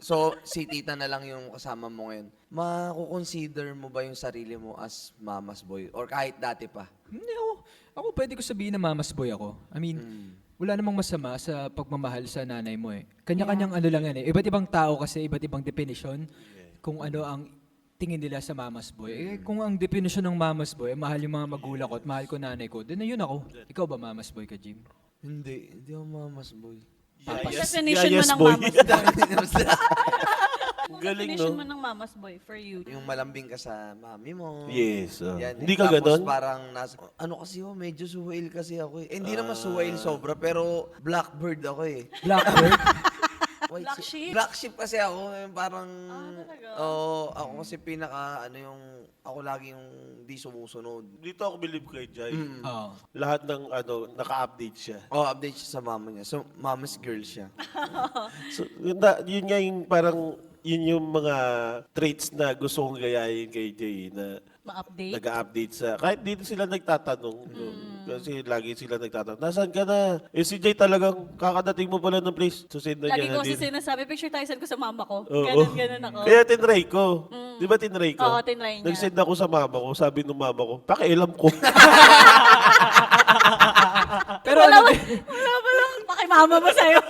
So, si tita na lang yung kasama mo ngayon. Makukonsider mo ba yung sarili mo as mama's boy? Or kahit dati pa? Hindi ako pwede ko sabihin na mama's boy ako. I mean, wala namang masama sa pagmamahal sa nanay mo eh. Kanya-kanyang ano lang yan eh. Iba't ibang tao kasi, iba't ibang definition kung ano ang tingin nila sa mama's boy. Eh, kung ang definition ng mama's boy, mahal yung mga magulang ko at mahal ko nanay ko, din na yun ako. Ikaw ba mama's boy ka, Jim? Hindi ako mama's boy. Ang Yes, definition mo yes, ng boy. mama's boy. Ang galing, Definition no? mo ng mama's boy for you. Yung malambing ka sa mami mo. Yes. Yan, Hindi ka tapos ganon? parang ano kasi medyo suwail kasi ako eh. Hindi naman suwail sobra, pero blackbird ako eh. Blackbird? Black sheep? Black sheep kasi ako. Parang, talaga? ako kasi ako lagi yung di sumusunod. Dito ako believe kay Jai. Oo. Lahat ng naka-update siya. Update siya sa mama niya. So, mama's girl siya. So, yun nga yung parang, yun yung mga traits na gusto kong gayahin kay Jay na Ma-update. nag-update sa, kahit dito sila nagtatanong, no? Kasi lagi sila nagtatanong, nasaan ka na? Eh si Jay talagang kakadating mo pala ng place, susend na Lagi niya ko na kasi din. sinasabi, picture tayo send ko sa mama ko. Oo. Ganon ako. Kaya tinry ko. Di ba tinry ko? Oo, tinry niya. Nag-send ako sa mama ko, sabi ng mama ko, pakialam ko. Pero Wala ano, ba lang pakimama mo sa'yo?